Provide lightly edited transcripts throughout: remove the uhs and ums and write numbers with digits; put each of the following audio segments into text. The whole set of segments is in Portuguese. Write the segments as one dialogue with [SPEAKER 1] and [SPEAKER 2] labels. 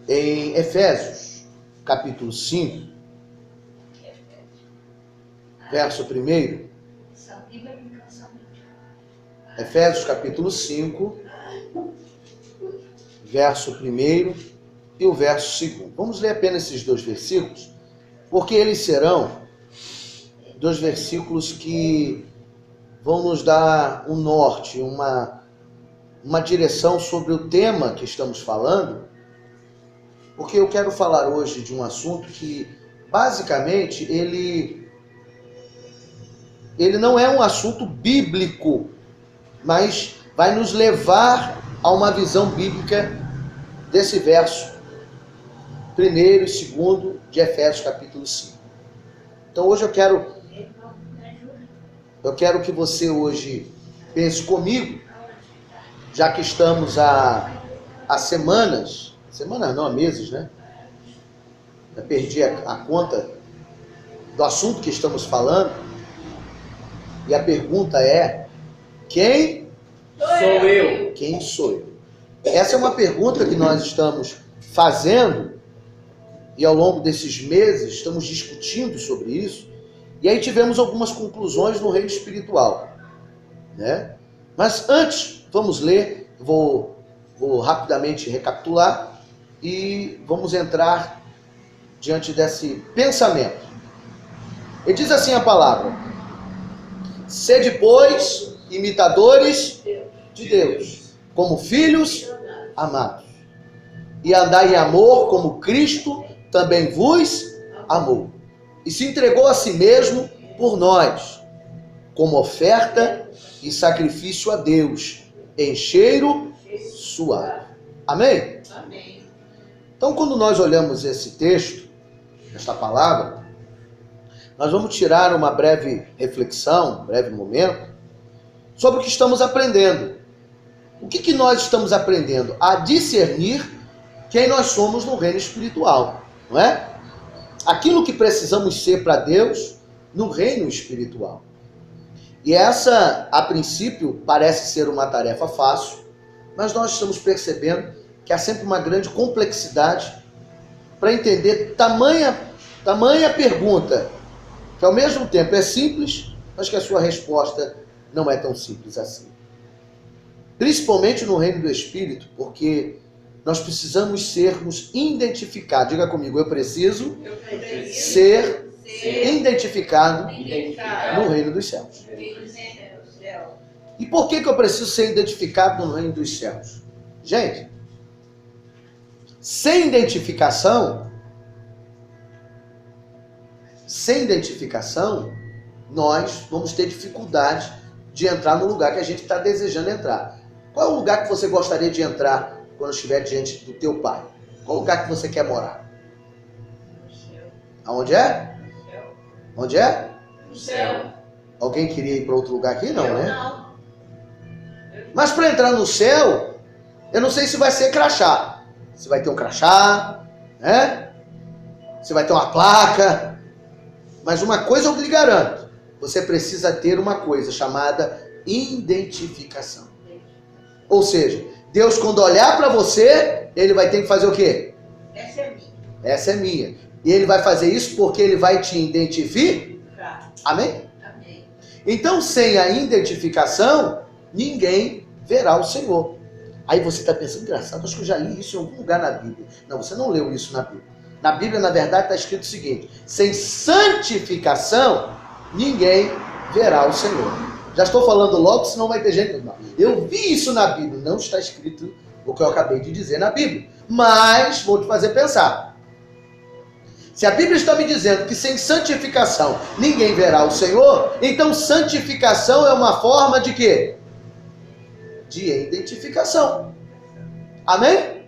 [SPEAKER 1] em Efésios, capítulo 5, verso 1. Efésios, capítulo 5, verso 1 e o verso 2. Vamos ler apenas esses dois versículos, porque eles serão dois versículos que vão nos dar um norte, uma direção sobre o tema que estamos falando, porque eu quero falar hoje de um assunto que, basicamente, ele não é um assunto bíblico, mas vai nos levar a uma visão bíblica desse verso 1º e 2º de Efésios capítulo 5. Então hoje eu quero que você hoje pense comigo, já que estamos há semanas não, há meses, né? Eu perdi a conta do assunto que estamos falando, e a pergunta é: quem
[SPEAKER 2] sou eu?
[SPEAKER 1] Quem sou eu? Essa é uma pergunta que nós estamos fazendo, e ao longo desses meses estamos discutindo sobre isso, e aí tivemos algumas conclusões no reino espiritual, né? Mas antes, vamos ler, vou rapidamente recapitular e vamos entrar diante desse pensamento. E diz assim a palavra: sede, pois, imitadores de Deus, como filhos amados, e andai em amor como Cristo também vos amou, e se entregou a si mesmo por nós, como oferta e sacrifício a Deus, em cheiro suave. Amém?
[SPEAKER 2] Amém.
[SPEAKER 1] Então, quando nós olhamos esse texto, esta palavra, nós vamos tirar uma breve reflexão, um breve momento, sobre o que estamos aprendendo. O que nós estamos aprendendo? A discernir quem nós somos no reino espiritual, não é? Aquilo que precisamos ser para Deus no reino espiritual. E essa, a princípio, parece ser uma tarefa fácil, mas nós estamos percebendo que há sempre uma grande complexidade para entender tamanha pergunta, que ao mesmo tempo é simples, mas que a sua resposta não é tão simples assim. Principalmente no reino do Espírito, porque nós precisamos sermos identificados. Diga comigo: eu preciso ser identificado no reino dos céus. E por que eu preciso ser identificado no reino dos céus? Gente, sem identificação, nós vamos ter dificuldade de entrar no lugar que a gente está desejando entrar. Qual é o lugar que você gostaria de entrar quando estiver diante do teu Pai? Qual lugar que você quer morar?
[SPEAKER 2] No céu.
[SPEAKER 1] Aonde é?
[SPEAKER 2] No céu.
[SPEAKER 1] Onde é?
[SPEAKER 2] No céu.
[SPEAKER 1] Alguém queria ir para outro lugar aqui? Não, né?
[SPEAKER 2] Não.
[SPEAKER 1] Mas para entrar no céu, eu não sei se vai ser crachá. Se vai ter um crachá, né? Se vai ter uma placa. Mas uma coisa eu lhe garanto: você precisa ter uma coisa chamada identificação. Ou seja, Deus, quando olhar para você, Ele vai ter que fazer o quê?
[SPEAKER 2] Essa é minha.
[SPEAKER 1] Essa é minha. E Ele vai fazer isso porque Ele vai te identificar. Amém?
[SPEAKER 2] Amém.
[SPEAKER 1] Então, sem a identificação, ninguém verá o Senhor. Aí você está pensando: engraçado, acho que eu já li isso em algum lugar na Bíblia. Não, você não leu isso na Bíblia. Na Bíblia, na verdade, está escrito o seguinte: sem santificação, ninguém verá o Senhor. Já estou falando logo, senão vai ter gente. Não, eu vi isso na Bíblia. Não está escrito o que eu acabei de dizer na Bíblia. Mas vou te fazer pensar. Se a Bíblia está me dizendo que sem santificação ninguém verá o Senhor, então santificação é uma forma de quê? De identificação. Amém?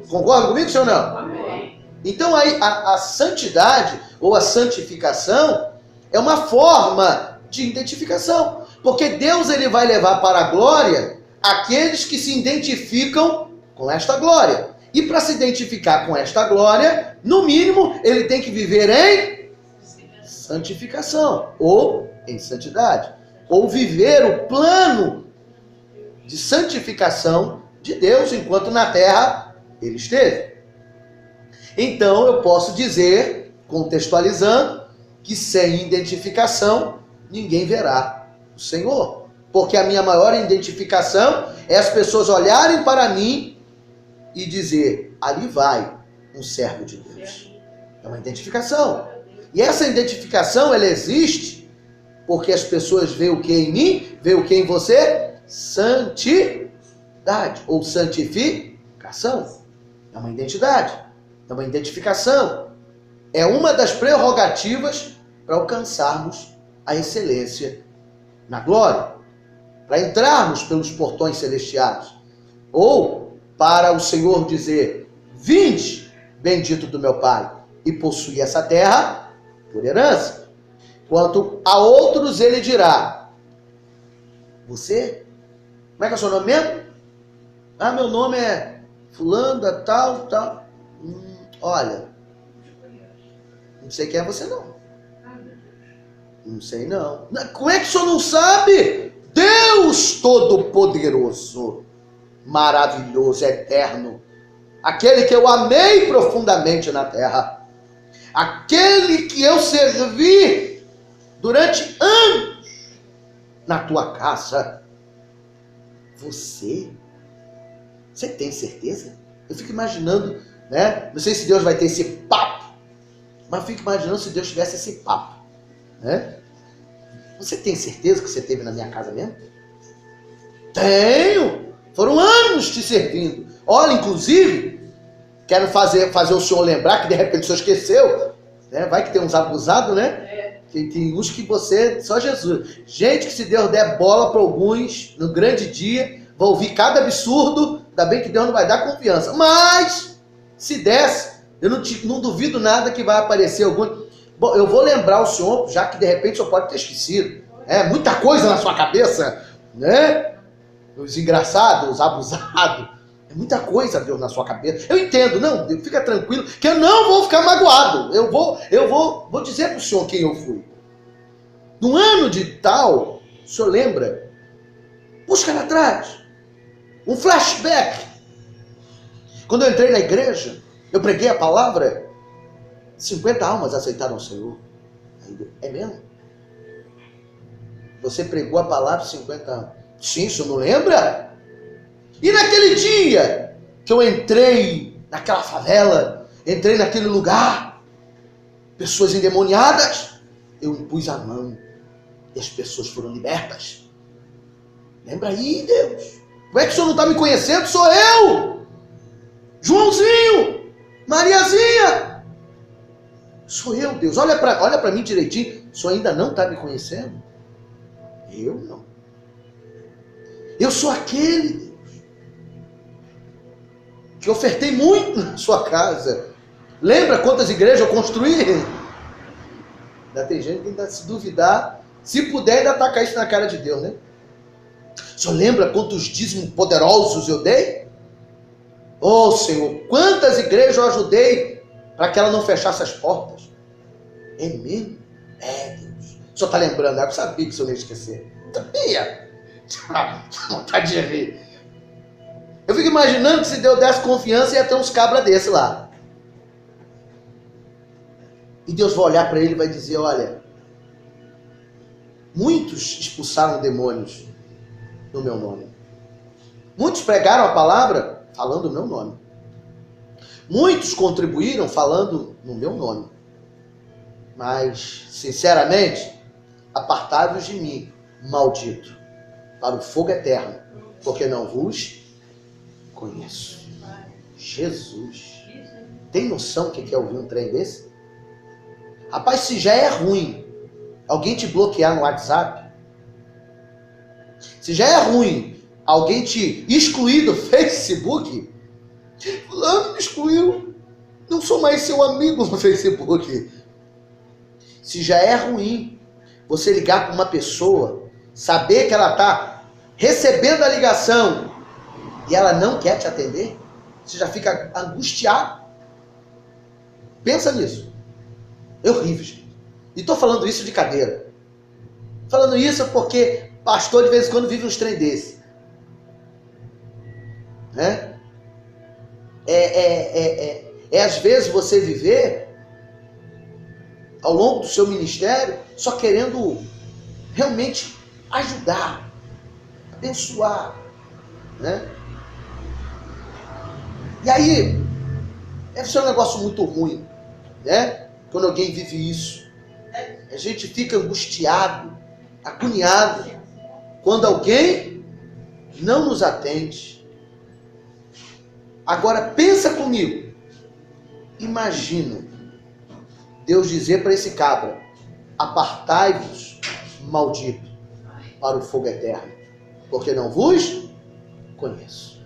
[SPEAKER 1] Concorda comigo, senhor ou não?
[SPEAKER 2] Amém.
[SPEAKER 1] Então aí a santidade ou a santificação é uma forma de identificação. Porque Deus, ele vai levar para a glória aqueles que se identificam com esta glória. E para se identificar com esta glória, no mínimo, ele tem que viver em santificação ou em santidade. Ou viver o plano de santificação de Deus enquanto na terra ele esteve. Então eu posso dizer, contextualizando, que sem identificação ninguém verá o Senhor. Porque a minha maior identificação é as pessoas olharem para mim e dizer, ali vai um servo de Deus. É uma identificação. E essa identificação, ela existe porque as pessoas veem o que em mim, veem o que em você? Santidade ou santificação. É uma identidade, é uma identificação. É uma das prerrogativas para alcançarmos a excelência na glória. Para entrarmos pelos portões celestiais. Ou para o Senhor dizer, vinde, bendito do meu Pai, e possui essa terra por herança. Quanto a outros ele dirá, você? Como é que é o seu nome mesmo? Ah, meu nome é fulano, tal. Olha, não sei quem é você não. Não sei não. Como é que o senhor não sabe? Deus Todo-Poderoso, maravilhoso, eterno, aquele que eu amei profundamente na terra, aquele que eu servi durante anos na tua casa. Você tem certeza? Eu fico imaginando, né? Não sei se Deus vai ter esse papo, mas eu fico imaginando se Deus tivesse esse papo, né? Você tem certeza que você esteve na minha casa mesmo? Tenho! Foram anos te servindo. Olha, inclusive, quero fazer o senhor lembrar que de repente o senhor esqueceu, né? Vai que tem uns abusados, né? Tem uns que você, só Jesus. Gente, que se Deus der bola para alguns no grande dia, vai ouvir cada absurdo, ainda bem que Deus não vai dar confiança. Mas, se desse, eu não duvido nada que vai aparecer algum... Bom, eu vou lembrar o senhor, já que de repente o senhor pode ter esquecido. É muita coisa na sua cabeça, né? Os engraçados, os abusados. É muita coisa, Deus, na sua cabeça. Eu entendo, não, fica tranquilo, que eu não vou ficar magoado. Eu vou dizer para o senhor quem eu fui. No ano de tal, o senhor lembra? Busca lá atrás. Um flashback. Quando eu entrei na igreja, eu preguei a palavra, 50 almas aceitaram o Senhor. É mesmo? Você pregou a palavra 50 almas. Sim, o senhor não lembra? E naquele dia que eu entrei naquela favela, entrei naquele lugar, pessoas endemoniadas, eu impus a mão e as pessoas foram libertas. Lembra aí, Deus? Como é que o senhor não está me conhecendo? Sou eu! Joãozinho! Mariazinha! Sou eu, Deus. Olha para mim direitinho. O senhor ainda não está me conhecendo? Eu não. Eu sou aquele, Deus, que ofertei muito na sua casa. Lembra quantas igrejas eu construí? Ainda tem gente que ainda se duvidar. Se puder, ainda tacar isso na cara de Deus, né? O senhor lembra quantos dízimos poderosos eu dei? Oh, Senhor, quantas igrejas eu ajudei para que ela não fechasse as portas? É mesmo? É, Deus. O senhor está lembrando, eu sabia que o senhor não ia esquecer. Sabia? Vontade de rir. Eu fico imaginando que se Deus desse confiança, ia ter uns cabras desse lá. E Deus vai olhar para ele e vai dizer, olha, muitos expulsaram demônios no meu nome. Muitos pregaram a palavra falando o meu nome. Muitos contribuíram falando no meu nome. Mas, sinceramente, apartai-vos de mim, maldito, para o fogo eterno, porque não vos conheço. Jesus. Tem noção do que é ouvir um trem desse? Rapaz, se já é ruim alguém te bloquear no WhatsApp, se já é ruim alguém te excluir do Facebook, fulano me excluiu, não sou mais seu amigo no Facebook. Se já é ruim você ligar para uma pessoa, saber que ela está recebendo a ligação e ela não quer te atender, você já fica angustiado. Pensa nisso. É horrível, gente. E estou falando isso de cadeira. Falando isso porque pastor de vez em quando vive uns trem desse. Né? É às vezes você viver ao longo do seu ministério só querendo realmente ajudar, abençoar, né? E aí, deve ser um negócio muito ruim, né? Quando alguém vive isso. A gente fica angustiado, agoniado, quando alguém não nos atende. Agora, pensa comigo. Imagina Deus dizer para esse cabra: apartai-vos, maldito, para o fogo eterno, porque não vos conheço.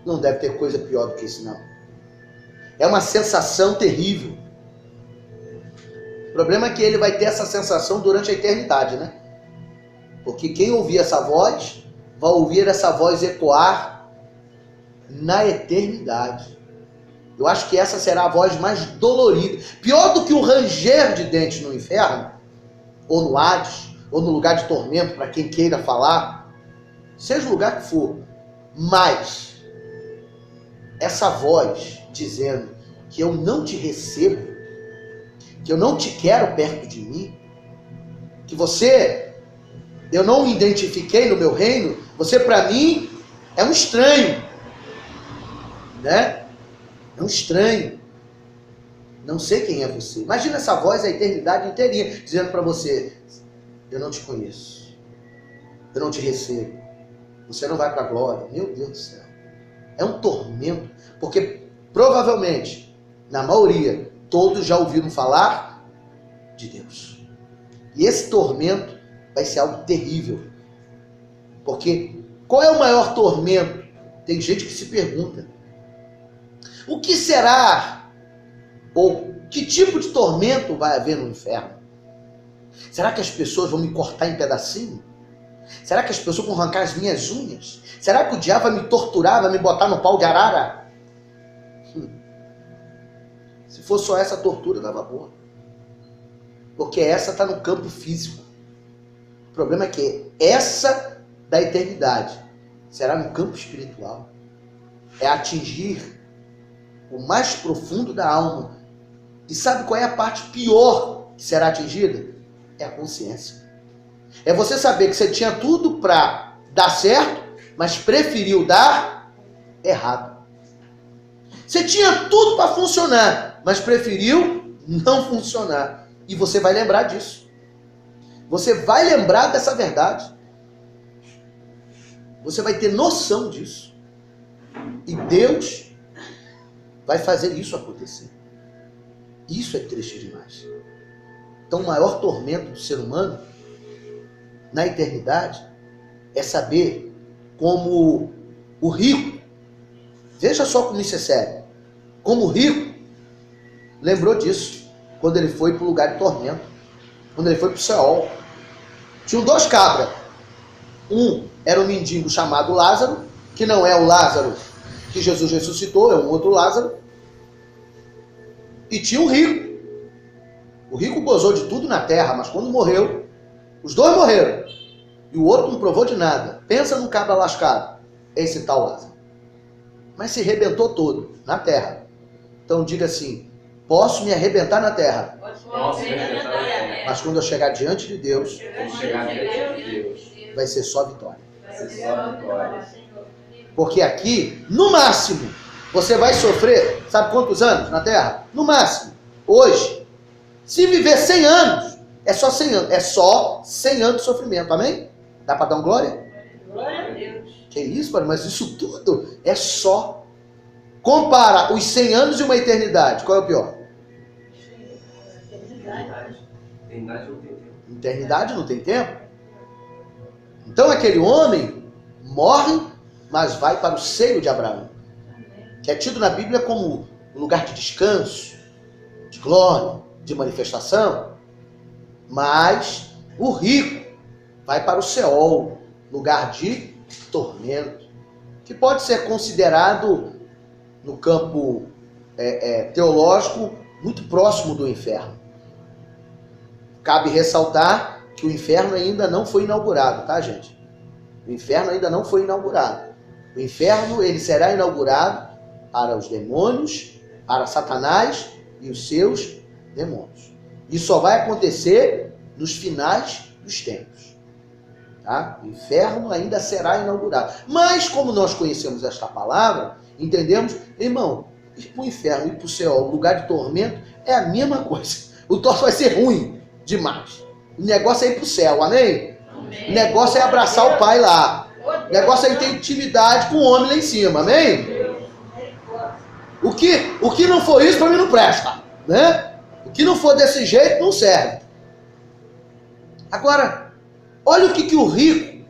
[SPEAKER 1] Não deve ter coisa pior do que isso, não. É uma sensação terrível. O problema é que ele vai ter essa sensação durante a eternidade, né? Porque quem ouvir essa voz, vai ouvir essa voz ecoar na eternidade. Eu acho que essa será a voz mais dolorida. Pior do que o ranger de dentes no inferno, ou no Hades, ou no lugar de tormento, para quem queira falar, seja o lugar que for. Mas essa voz dizendo que eu não te recebo, que eu não te quero perto de mim, que eu não me identifiquei no meu reino, você para mim é um estranho, né? É um estranho. Não sei quem é você. Imagina essa voz a eternidade inteirinha dizendo para você: eu não te conheço, eu não te recebo, você não vai para a glória. Meu Deus do céu. É um tormento, porque provavelmente, na maioria, todos já ouviram falar de Deus. E esse tormento vai ser algo terrível. Porque qual é o maior tormento? Tem gente que se pergunta: o que será? Ou que tipo de tormento vai haver no inferno? Será que as pessoas vão me cortar em pedacinho? Será que as pessoas vão arrancar as minhas unhas? Será que o diabo vai me torturar, vai me botar no pau de arara? Se for só essa tortura, dava boa. Porque essa está no campo físico. O problema é que essa da eternidade será no campo espiritual. É atingir o mais profundo da alma. E sabe qual é a parte pior que será atingida? É a consciência. É você saber que você tinha tudo para dar certo, mas preferiu dar errado. Você tinha tudo para funcionar, mas preferiu não funcionar. E você vai lembrar disso. Você vai lembrar dessa verdade. Você vai ter noção disso. E Deus vai fazer isso acontecer. Isso é triste demais. Então, o maior tormento do ser humano na eternidade é saber como o rico, veja só como isso é sério, como o rico lembrou disso quando ele foi para o lugar de tormento, quando ele foi para o Seol. Tinham dois cabras. Um era um mendigo chamado Lázaro, que não é o Lázaro que Jesus ressuscitou, é um outro Lázaro. E tinha um rico. O rico gozou de tudo na terra, mas quando morreu, os dois morreram. E o outro não provou de nada. Pensa num cabra lascado, esse tal Lázaro. Mas se arrebentou todo na terra. Então diga assim: posso me arrebentar na terra, mas quando eu chegar diante de Deus, vai ser só vitória. Porque aqui, no máximo, você vai sofrer, sabe quantos anos na terra? No máximo, hoje. Se viver 100 anos, é só 100 anos. É só 100 anos de sofrimento, amém? Dá para dar uma glória?
[SPEAKER 2] Glória a Deus.
[SPEAKER 1] Que isso, pai, mas isso tudo é só. Compara os 100 anos e uma eternidade. Qual é o pior? Eternidade não tem tempo. Então aquele homem morre, mas vai para o seio de Abraão, que é tido na Bíblia como um lugar de descanso, de glória, de manifestação. Mas o rico vai para o Seol, lugar de tormento, que pode ser considerado, no campo teológico, muito próximo do inferno. Cabe ressaltar que o inferno ainda não foi inaugurado, tá, gente? O inferno ainda não foi inaugurado. O inferno, ele será inaugurado para os demônios para Satanás e os seus demônios. Isso só vai acontecer nos finais dos tempos. Tá? O inferno ainda será inaugurado. Mas como nós conhecemos esta palavra, entendemos, irmão, ir para o inferno, ir para o céu, o lugar de tormento, é a mesma coisa. O troço vai ser ruim demais. O negócio é ir para o céu, amém?
[SPEAKER 2] Amém.
[SPEAKER 1] O negócio é abraçar o pai lá. O negócio é ter intimidade com o homem lá em cima, amém? O que não for isso, para mim não presta, né? O que não for desse jeito, não serve. Agora, olha o que o rico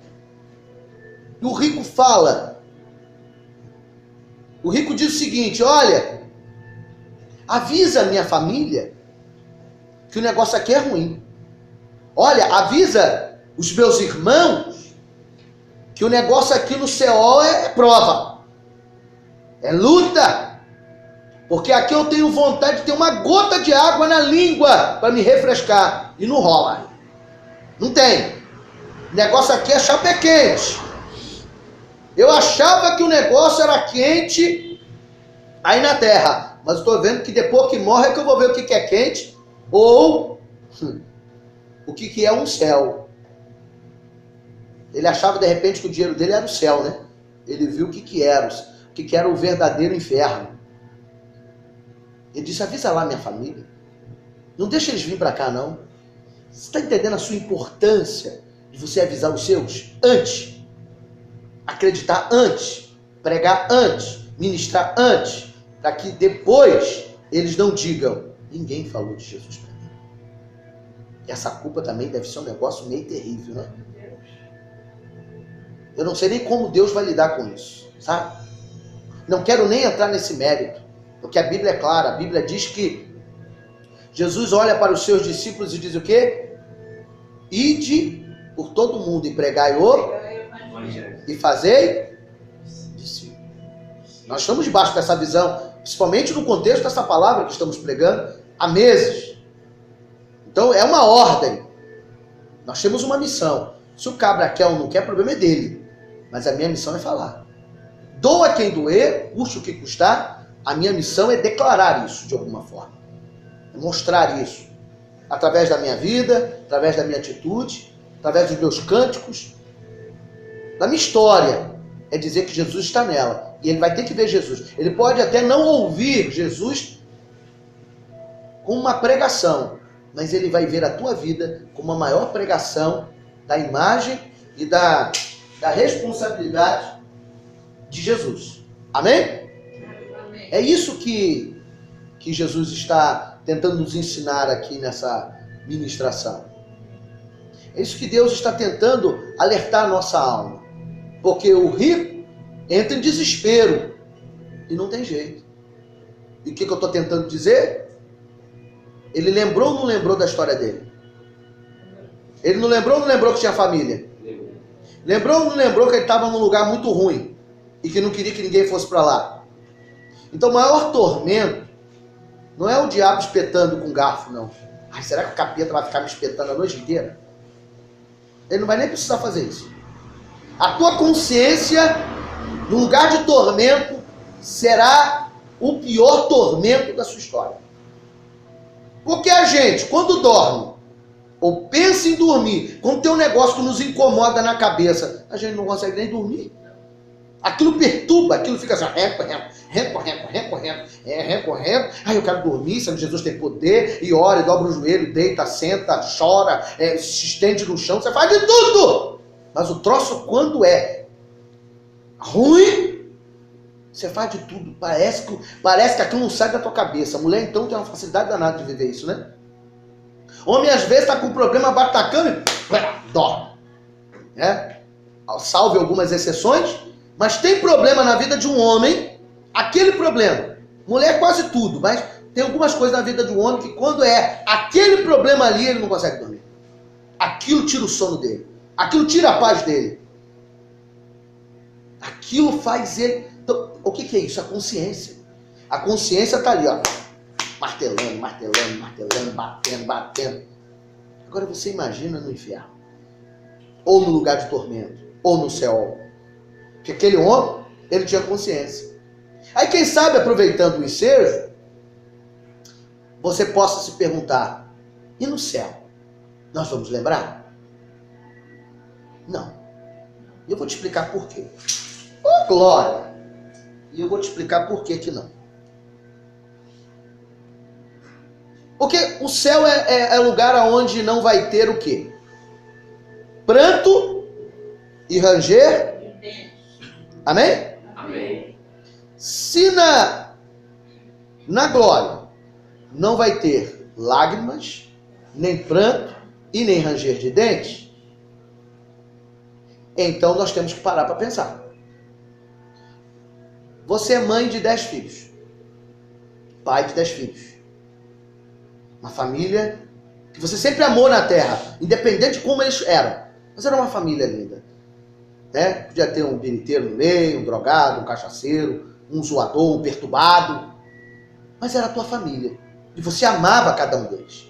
[SPEAKER 1] fala. O rico diz o seguinte, olha, avisa a minha família que o negócio aqui é ruim. Olha, avisa os meus irmãos que o negócio aqui no céu é prova, é luta, porque aqui eu tenho vontade de ter uma gota de água na língua para me refrescar, e não rola, não tem. O negócio aqui é chapa quente. Eu achava que o negócio era quente aí na terra, mas estou vendo que depois que morre é que eu vou ver o que é quente ou o que é um céu. Ele achava de repente que o dinheiro dele era o céu, né? Ele viu o que era o verdadeiro inferno. Ele disse, avisa lá minha família. Não deixa eles vir para cá não. Você está entendendo a sua importância de você avisar os seus antes? Acreditar antes, pregar antes, ministrar antes, para que depois eles não digam, ninguém falou de Jesus para mim. Essa culpa também deve ser um negócio meio terrível, né? Eu não sei nem como Deus vai lidar com isso, sabe? Não quero nem entrar nesse mérito, porque a Bíblia é clara. A Bíblia diz que Jesus olha para os seus discípulos e diz o quê? Ide por todo mundo e pregai o e fazei discípulos. Nós estamos debaixo dessa visão, principalmente no contexto dessa palavra que estamos pregando há meses. Então é uma ordem. Nós temos uma missão. Se o cabra quer ou não quer, o problema é dele. Mas a minha missão é falar. Doa quem doer, custe o que custar. A minha missão é declarar isso de alguma forma. É mostrar isso. Através da minha vida, através da minha atitude, através dos meus cânticos, da minha história. É dizer que Jesus está nela. E ele vai ter que ver Jesus. Ele pode até não ouvir Jesus com uma pregação, mas ele vai ver a tua vida com uma maior pregação da imagem e da responsabilidade de Jesus. Amém?
[SPEAKER 2] Amém.
[SPEAKER 1] É isso que Jesus está tentando nos ensinar aqui nessa ministração. É isso que Deus está tentando alertar a nossa alma. Porque o rico entra em desespero e não tem jeito. E o que eu estou tentando dizer? Ele lembrou ou não lembrou da história dele? Ele não lembrou ou não lembrou que tinha família? Lembrou ou não lembrou que ele estava num lugar muito ruim e que não queria que ninguém fosse para lá? Então o maior tormento não é o diabo espetando com garfo, não. Ai, será que o capeta vai ficar me espetando a noite inteira? Ele não vai nem precisar fazer isso. A tua consciência, no lugar de tormento, será o pior tormento da sua história. Porque a gente, quando dorme, ou pensa em dormir, quando tem um negócio que nos incomoda na cabeça, a gente não consegue nem dormir. Aquilo perturba, aquilo fica assim, recorrendo. Ai, eu quero dormir, Senhor Jesus tem poder, e ora, e dobra o joelho, deita, senta, chora, se estende no chão, você faz de tudo. Mas o troço, quando é ruim, você faz de tudo. Parece que aquilo não sai da tua cabeça. A mulher, então, tem uma facilidade danada de viver isso, né? Homem, às vezes, está com um problema, bate na cama e dorme. Salve algumas exceções, mas tem problema na vida de um homem, aquele problema. Mulher quase tudo, mas tem algumas coisas na vida de um homem que quando é aquele problema ali, ele não consegue dormir. Aquilo tira o sono dele. Aquilo tira a paz dele. Aquilo faz ele... Então, o que é isso? A consciência. A consciência está ali, ó, martelando, batendo. Agora você imagina no inferno. Ou no lugar de tormento. Ou no céu. Porque aquele homem, ele tinha consciência. Aí quem sabe, aproveitando o ensejo, você possa se perguntar, e no céu? Nós vamos lembrar? Não. E eu vou te explicar por quê. Oh, glória! E eu vou te explicar por que não. Porque o céu é lugar onde não vai ter o quê? Pranto e ranger. Amém?
[SPEAKER 2] Amém.
[SPEAKER 1] Se na glória não vai ter lágrimas, nem pranto e nem ranger de dentes, então nós temos que parar para pensar. Você é mãe de 10 filhos. Pai de 10 filhos. Uma família que você sempre amou na terra, independente de como eles eram. Mas era uma família linda. Né? Podia ter um biriteiro no meio, um drogado, um cachaceiro, um zoador, um perturbado. Mas era a tua família. E você amava cada um deles.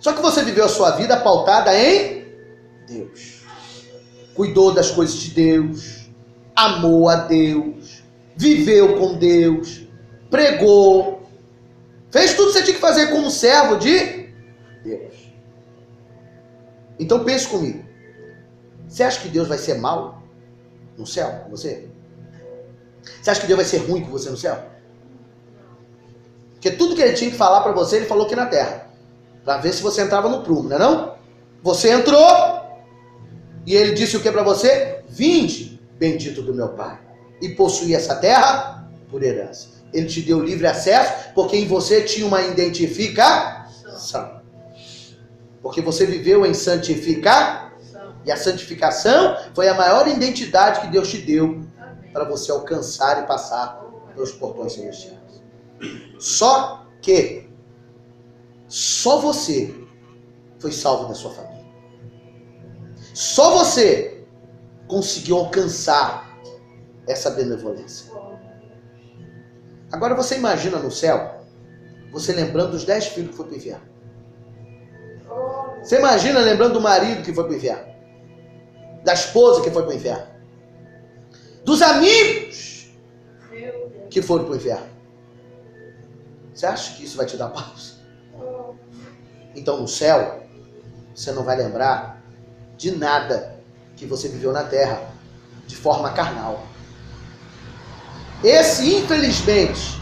[SPEAKER 1] Só que você viveu a sua vida pautada em Deus. Cuidou das coisas de Deus. Amou a Deus. Viveu com Deus. Pregou. Fez tudo que você tinha que fazer como servo de Deus. Então pense comigo. Você acha que Deus vai ser mau no céu com você? Você acha que Deus vai ser ruim com você no céu? Porque tudo que ele tinha que falar para você, ele falou aqui na terra. Para ver se você entrava no prumo, não é não? Você entrou e ele disse o que para você? Vinde, bendito do meu Pai, e possuí essa terra por herança. Ele te deu livre acesso porque em você tinha uma identificação. Porque você viveu em santificação. E a santificação foi a maior identidade que Deus te deu para você alcançar e passar pelos portões celestiais. Só que só você foi salvo da sua família. Só você conseguiu alcançar essa benevolência. Agora você imagina no céu, você lembrando dos 10 filhos que foi para o inferno. Você imagina lembrando do marido que foi para o inferno. Da esposa que foi para o inferno. Dos amigos que foram para o inferno. Você acha que isso vai te dar paz? Então no céu, você não vai lembrar de nada que você viveu na terra de forma carnal. Esse, infelizmente,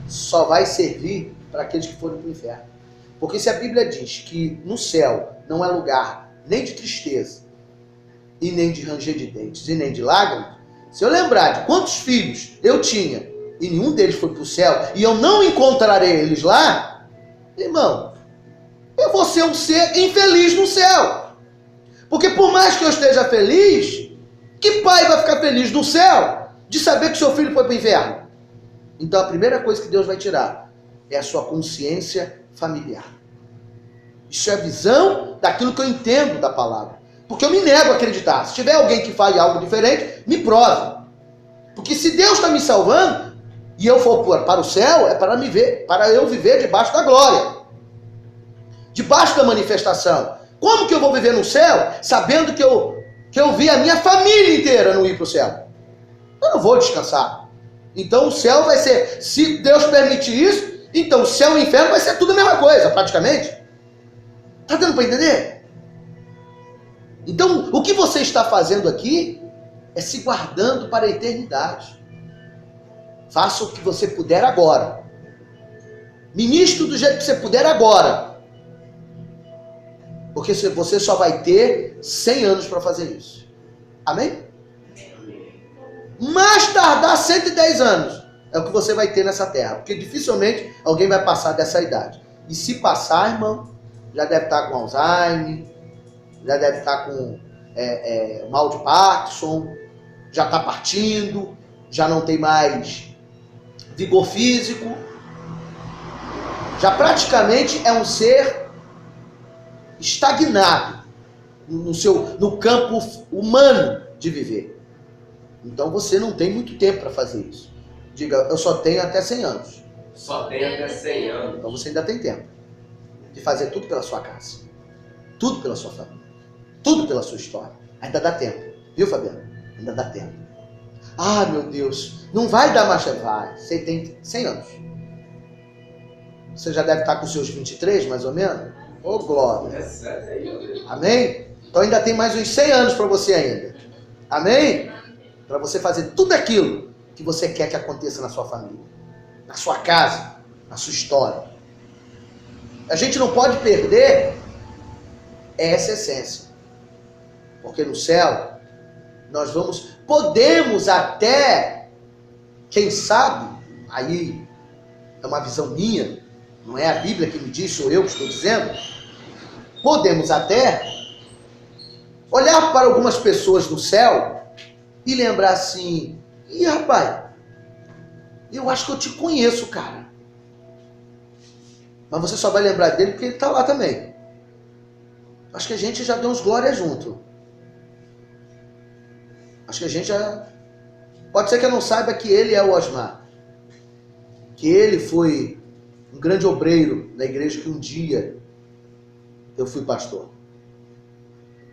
[SPEAKER 1] só vai servir para aqueles que foram para o inferno. Porque se a Bíblia diz que no céu não é lugar nem de tristeza, e nem de ranger de dentes, e nem de lágrimas, se eu lembrar de quantos filhos eu tinha, e nenhum deles foi para o céu, e eu não encontrarei eles lá, irmão, eu vou ser um ser infeliz no céu. Porque por mais que eu esteja feliz, que pai vai ficar feliz no céu de saber que seu filho foi para o inferno? Então a primeira coisa que Deus vai tirar é a sua consciência familiar. Isso é a visão daquilo que eu entendo da palavra. Porque eu me nego a acreditar. Se tiver alguém que fale algo diferente, me prove. Porque se Deus está me salvando e eu for para o céu, é para eu viver debaixo da glória. Debaixo da manifestação. Como que eu vou viver no céu sabendo que eu vi a minha família inteira não ir para o céu? Eu não vou descansar. Então o céu vai ser, se Deus permitir isso, então o céu e o inferno vai ser tudo a mesma coisa, praticamente. Tá dando para entender? Então o que você está fazendo aqui é se guardando para a eternidade. Faça o que você puder agora. Ministre do jeito que você puder agora. Porque você só vai ter 100 anos para fazer isso. Amém? Mais tardar 110 anos é o que você vai ter nessa terra. Porque dificilmente alguém vai passar dessa idade. E se passar, irmão, já deve estar com Alzheimer, já deve estar com mal de Parkinson, já está partindo, já não tem mais vigor físico. Já praticamente é um ser estagnado no campo humano de viver. Então você não tem muito tempo para fazer isso. Diga, eu só tenho até 100 anos.
[SPEAKER 2] Só tenho até 100 anos.
[SPEAKER 1] Então você ainda tem tempo de fazer tudo pela sua casa. Tudo pela sua família. Tudo pela sua história. Ainda dá tempo. Viu, Fabiano? Ainda dá tempo. Ah, meu Deus, não vai dar marcha. Vai. Você tem 100 anos. Você já deve estar com seus 23, mais ou menos? Ô, glória.
[SPEAKER 2] Recebe aí, meu Deus.
[SPEAKER 1] Amém? Então ainda tem mais uns 100 anos para você ainda. Amém? Para você fazer tudo aquilo que você quer que aconteça na sua família, na sua casa, na sua história. A gente não pode perder essa essência. Porque no céu, nós podemos até, quem sabe, aí é uma visão minha, não é a Bíblia que me diz, sou eu que estou dizendo, podemos até olhar para algumas pessoas no céu e lembrar assim, ih, rapaz, eu acho que eu te conheço, cara. Mas você só vai lembrar dele porque ele está lá também. Acho que a gente já deu uns glórias junto. Acho que a gente já... Pode ser que eu não saiba que ele é o Osmar. Que ele foi um grande obreiro na igreja que um dia eu fui pastor.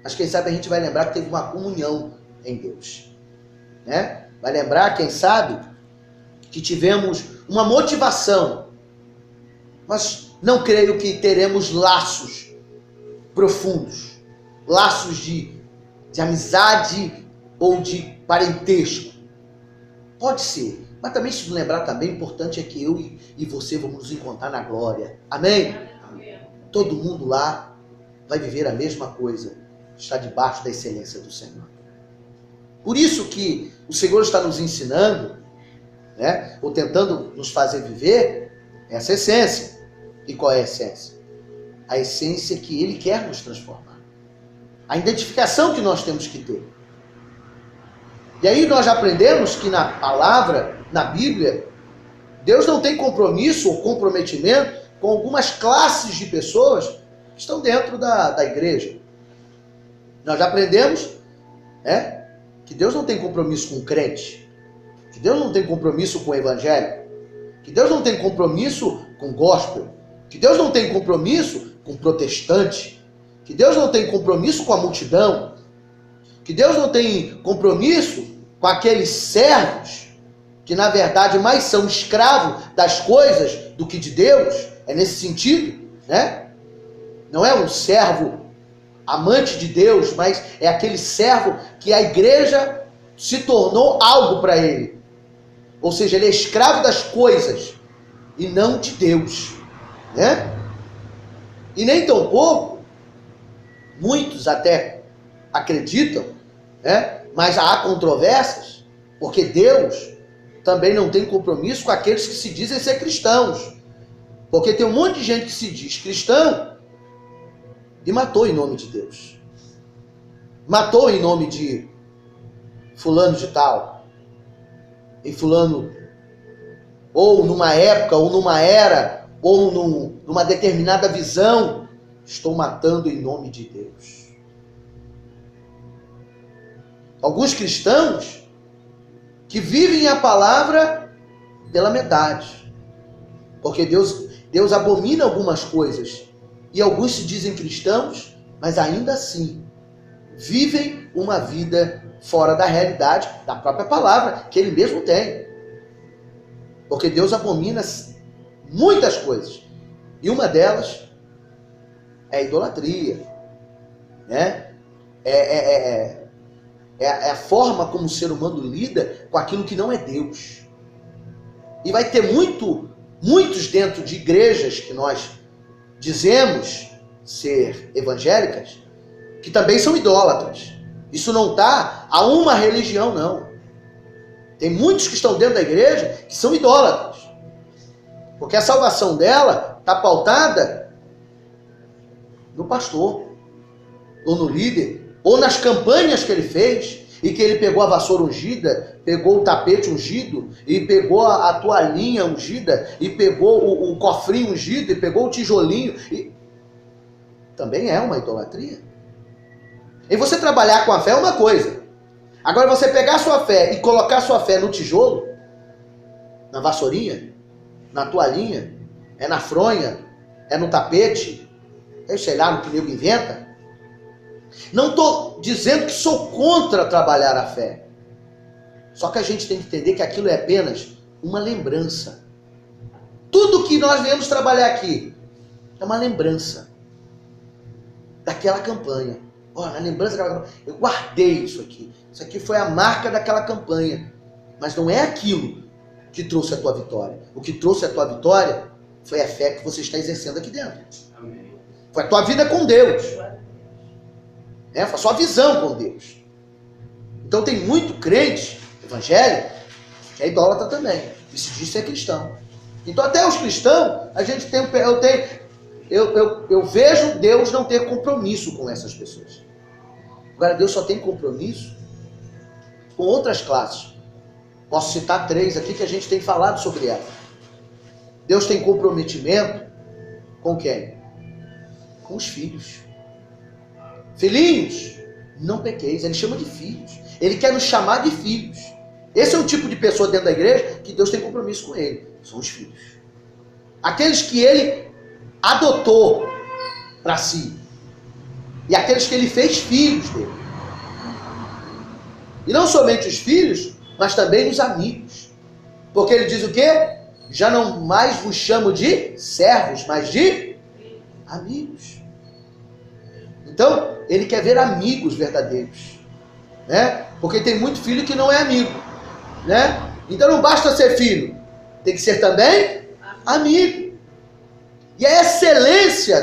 [SPEAKER 1] Mas quem sabe a gente vai lembrar que teve uma comunhão em Deus. Né? Vai lembrar, quem sabe, que tivemos uma motivação. Mas não creio que teremos laços profundos. Laços de amizade ou de parentesco. Pode ser. Mas também, se lembrar também, o importante é que eu e você vamos nos encontrar na glória. Amém?
[SPEAKER 2] Amém.
[SPEAKER 1] Todo mundo lá vai viver a mesma coisa. Está debaixo da excelência do Senhor. Por isso que o Senhor está nos ensinando, né, ou tentando nos fazer viver essa essência. E qual é a essência? A essência que Ele quer nos transformar. A identificação que nós temos que ter. E aí nós aprendemos que na palavra, na Bíblia, Deus não tem compromisso ou comprometimento com algumas classes de pessoas que estão dentro da igreja. Nós já aprendemos, né, que Deus não tem compromisso com o crente, que Deus não tem compromisso com o evangélico, que Deus não tem compromisso com o gospel, que Deus não tem compromisso com o protestante, que Deus não tem compromisso com a multidão, que Deus não tem compromisso com aqueles servos que na verdade mais são escravos das coisas do que de Deus. É nesse sentido, né? Não é um servo amante de Deus, mas é aquele servo que a igreja se tornou algo para ele. Ou seja, ele é escravo das coisas e não de Deus, né? E nem tão pouco, muitos até acreditam, né? Mas há controvérsias, porque Deus também não tem compromisso com aqueles que se dizem ser cristãos. Porque tem um monte de gente que se diz cristão e matou em nome de Deus. Matou em nome de fulano de tal. E fulano, ou numa época, ou numa era, ou numa determinada visão, estou matando em nome de Deus. Alguns cristãos que vivem a palavra pela metade. Porque Deus abomina algumas coisas. E alguns se dizem cristãos, mas ainda assim vivem uma vida fora da realidade da própria palavra que Ele mesmo tem. Porque Deus abomina muitas coisas. E uma delas é a idolatria. Né? É a forma como o ser humano lida com aquilo que não é Deus. E vai ter muitos dentro de igrejas que nós dizemos ser evangélicas, que também são idólatras. Isso não está a uma religião, não. Tem muitos que estão dentro da igreja que são idólatras. Porque a salvação dela está pautada no pastor, ou no líder, ou nas campanhas que ele fez, e que ele pegou a vassoura ungida, pegou o tapete ungido, e pegou a toalhinha ungida, e pegou o cofrinho ungido, e pegou o tijolinho. Também é uma idolatria. E você trabalhar com a fé é uma coisa. Agora você pegar a sua fé e colocar a sua fé no tijolo, na vassourinha, na toalhinha, é na fronha, é no tapete, é sei lá, no que o nego inventa. Não estou dizendo que sou contra trabalhar a fé. Só que a gente tem que entender que aquilo é apenas uma lembrança. Tudo que nós viemos trabalhar aqui é uma lembrança daquela campanha. Olha, a lembrança daquela campanha. Eu guardei isso aqui. Isso aqui foi a marca daquela campanha. Mas não é aquilo que trouxe a tua vitória. O que trouxe a tua vitória foi a fé que você está exercendo aqui dentro.
[SPEAKER 2] Amém.
[SPEAKER 1] Foi a tua vida com Deus. Foi a sua visão com Deus. Então tem muito crente evangélico que é idólatra também. E se diz ser cristão. Então até os cristãos, a gente tem, eu vejo Deus não ter compromisso com essas pessoas. Agora Deus só tem compromisso com outras classes. Posso citar 3 aqui que a gente tem falado sobre ela. Deus tem comprometimento com quem? Com os filhos. Filhinhos, não pequeis. Ele chama de filhos. Ele quer nos chamar de filhos. Esse é o tipo de pessoa dentro da igreja que Deus tem compromisso com ele. São os filhos. Aqueles que ele adotou para si. E aqueles que ele fez filhos dele. E não somente os filhos, mas também os amigos. Porque ele diz o quê? Já não mais vos chamo de servos, mas de amigos. Então, ele quer ver amigos verdadeiros. Né? Porque tem muito filho que não é amigo. Né? Então não basta ser filho, tem que ser também amigo. E a excelência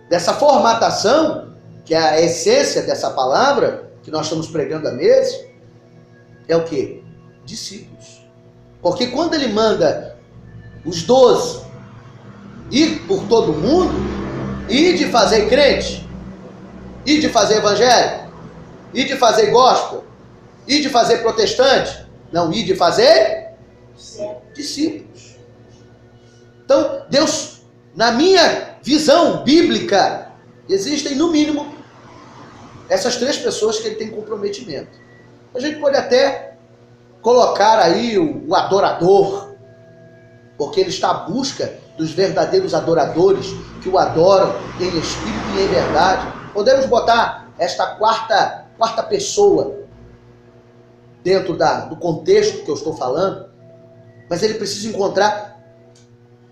[SPEAKER 1] dessa formatação, que é a essência dessa palavra que nós estamos pregando há meses, é o quê? Discípulos. Porque quando ele manda os 12 ir por todo mundo, ir de fazer crente, ir de fazer evangelho, ir de fazer gospel, ir de fazer protestante, não, ir de fazer discípulos. Então, Deus, na minha visão bíblica, existem no mínimo essas 3 pessoas que ele tem comprometimento. A gente pode até colocar aí o adorador, porque ele está à busca dos verdadeiros adoradores que o adoram em espírito e em verdade. Podemos botar esta quarta pessoa dentro do contexto que eu estou falando, mas ele precisa encontrar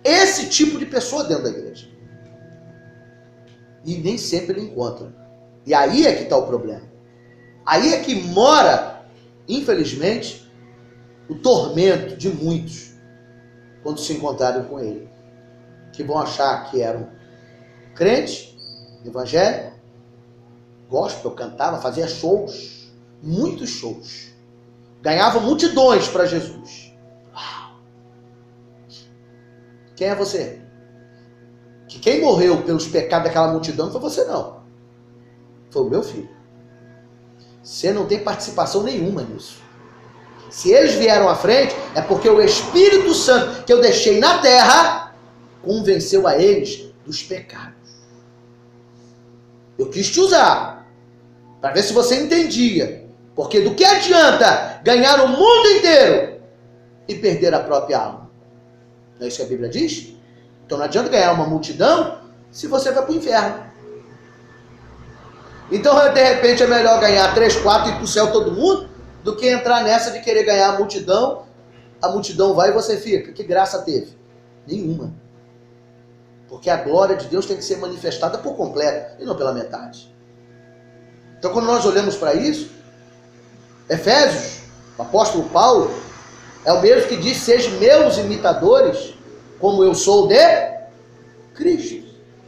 [SPEAKER 1] esse tipo de pessoa dentro da igreja. E nem sempre ele encontra. E aí é que está o problema. Aí é que mora, infelizmente, o tormento de muitos quando se encontrarem com ele. Que vão achar que eram crente, evangélico, gospel, cantava, fazia shows, muitos shows. Ganhava multidões para Jesus. Uau. Quem é você? Que quem morreu pelos pecados daquela multidão não foi você não. Foi o meu filho. Você não tem participação nenhuma nisso. Se eles vieram à frente, é porque o Espírito Santo que eu deixei na terra convenceu a eles dos pecados. Eu quis te usar para ver se você entendia. Porque do que adianta ganhar o mundo inteiro e perder a própria alma? Não é isso que a Bíblia diz? Então não adianta ganhar uma multidão se você vai para o inferno. Então de repente é melhor ganhar 3, 4 e ir para o céu todo mundo do que entrar nessa de querer ganhar a multidão vai e você fica. Que graça teve? Nenhuma. Porque a glória de Deus tem que ser manifestada por completo e não pela metade. Então quando nós olhamos para isso, Efésios, o apóstolo Paulo, é o mesmo que diz: sejam meus imitadores, como eu sou de Cristo.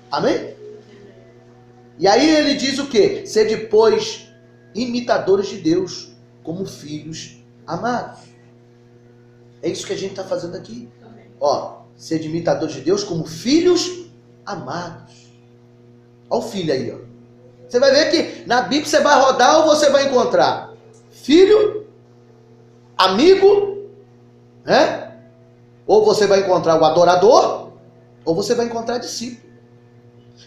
[SPEAKER 1] Amém? E aí ele diz o quê? Sede, pois, imitadores de Deus, como filhos amados. É isso que a gente está fazendo aqui. Ó, sede imitadores de Deus, como filhos amados. Olha o filho aí, ó. Você vai ver que na Bíblia você vai rodar ou você vai encontrar filho, amigo, né? Ou você vai encontrar o adorador, ou você vai encontrar discípulo.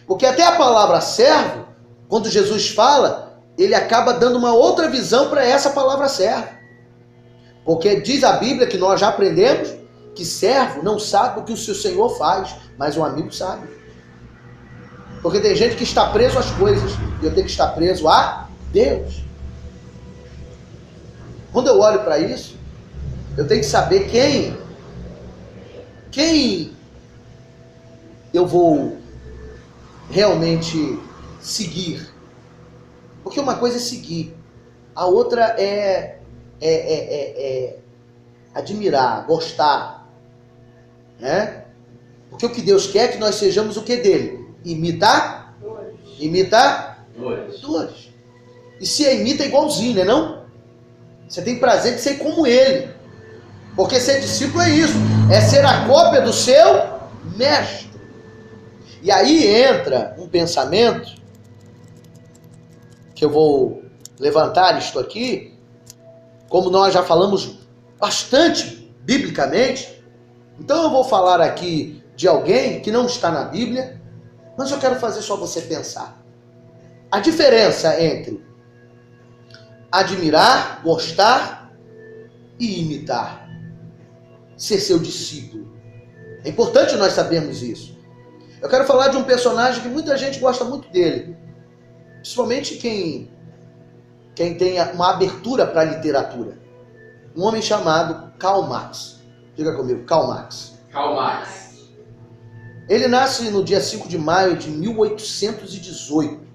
[SPEAKER 1] Porque até a palavra servo, quando Jesus fala, ele acaba dando uma outra visão para essa palavra servo. Porque diz a Bíblia, que nós já aprendemos, que servo não sabe o que o seu Senhor faz, mas o amigo sabe. Porque tem gente que está preso às coisas, e eu tenho que estar preso a Deus. Quando eu olho para isso, eu tenho que saber quem quem eu vou realmente seguir? Porque uma coisa é seguir, a outra é admirar, gostar, né? Porque o que Deus quer é que nós sejamos o que dele? Imitadores. E se imita igualzinho, né não? Você tem prazer de ser como ele. Porque ser discípulo é isso, é ser a cópia do seu mestre. E aí entra um pensamento, que eu vou levantar isto aqui, como nós já falamos bastante biblicamente, então eu vou falar aqui de alguém que não está na Bíblia, mas eu quero fazer só você pensar. A diferença entre admirar, gostar e imitar. Ser seu discípulo. É importante nós sabermos isso. Eu quero falar de um personagem que muita gente gosta muito dele. Principalmente quem tem uma abertura para a literatura. Um homem chamado Karl Marx. Diga comigo, Karl Marx.
[SPEAKER 2] Karl Marx.
[SPEAKER 1] Ele nasce no dia 5 de maio de 1818.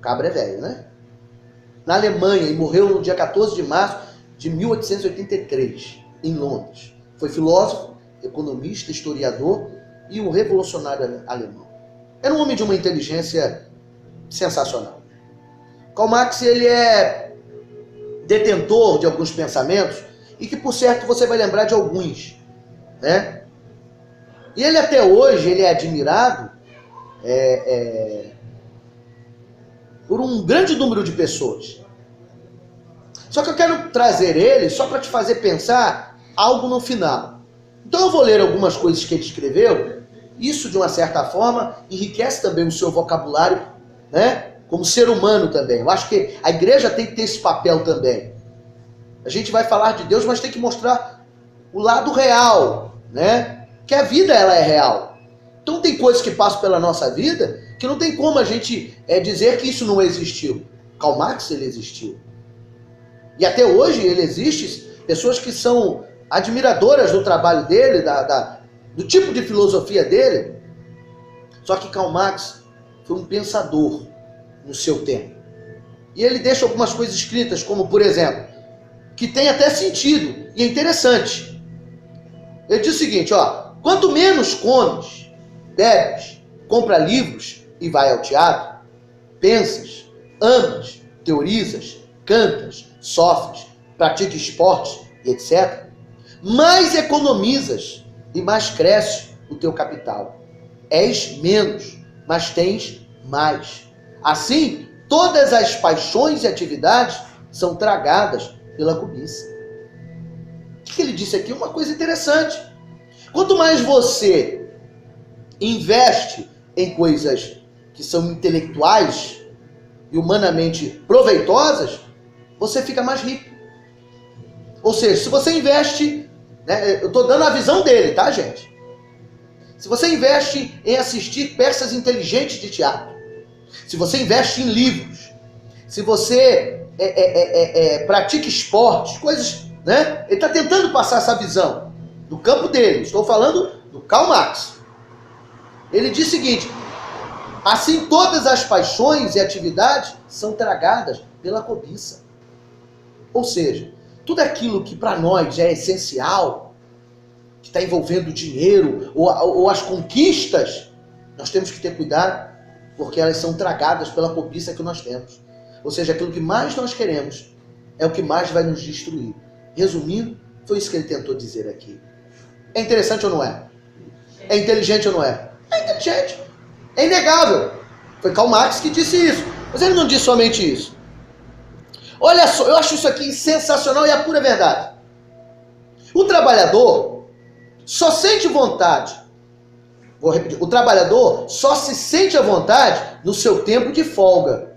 [SPEAKER 1] Cabra é velho, né? Na Alemanha, e morreu no dia 14 de março de 1883, em Londres. Foi filósofo, economista, historiador e um revolucionário alemão. Era um homem de uma inteligência sensacional. Karl Marx, ele é detentor de alguns pensamentos e que, por certo, você vai lembrar de alguns, né? E ele até hoje ele é admirado por um grande número de pessoas. Só que eu quero trazer ele só para te fazer pensar algo no final. Então eu vou ler algumas coisas que ele escreveu. Isso, de uma certa forma, enriquece também o seu vocabulário, né? Como ser humano também. Eu acho que a igreja tem que ter esse papel também. A gente vai falar de Deus, mas tem que mostrar o lado real, né? Que a vida, ela é real. Então tem coisas que passam pela nossa vida que não tem como a gente dizer que isso não existiu. Karl Marx, ele existiu. E até hoje ele existe. Pessoas que são admiradoras do trabalho dele, do tipo de filosofia dele. Só que Karl Marx foi um pensador no seu tempo. E ele deixa algumas coisas escritas, como, por exemplo, que tem até sentido e é interessante. Ele diz o seguinte, ó: quanto menos comes, bebes, compra livros e vai ao teatro, pensas, amas, teorizas, cantas, sofres, pratica esportes e etc., mais economizas e mais cresce o teu capital. És menos, mas tens mais. Assim, todas as paixões e atividades são tragadas pela cobiça. O que ele disse aqui? Uma coisa interessante. Quanto mais você investe em coisas que são intelectuais e humanamente proveitosas, você fica mais rico. Ou seja, se você investe, né, eu estou dando a visão dele, tá, gente? Se você investe em assistir peças inteligentes de teatro, se você investe em livros, se você pratica esportes, coisas, né? Ele está tentando passar essa visão do campo dele. Estou falando do Karl Marx. Ele diz o seguinte: assim todas as paixões e atividades são tragadas pela cobiça. Ou seja, tudo aquilo que para nós é essencial, que está envolvendo o dinheiro ou as conquistas, nós temos que ter cuidado, porque elas são tragadas pela cobiça que nós temos. Ou seja, aquilo que mais nós queremos é o que mais vai nos destruir. Resumindo, foi isso que ele tentou dizer aqui. É interessante ou não é? É inteligente ou não é? É inteligente. É inegável. Foi Karl Marx que disse isso. Mas ele não disse somente isso. Olha só, eu acho isso aqui sensacional e a pura verdade. O trabalhador só sente vontade. Vou repetir. O trabalhador só se sente à vontade no seu tempo de folga.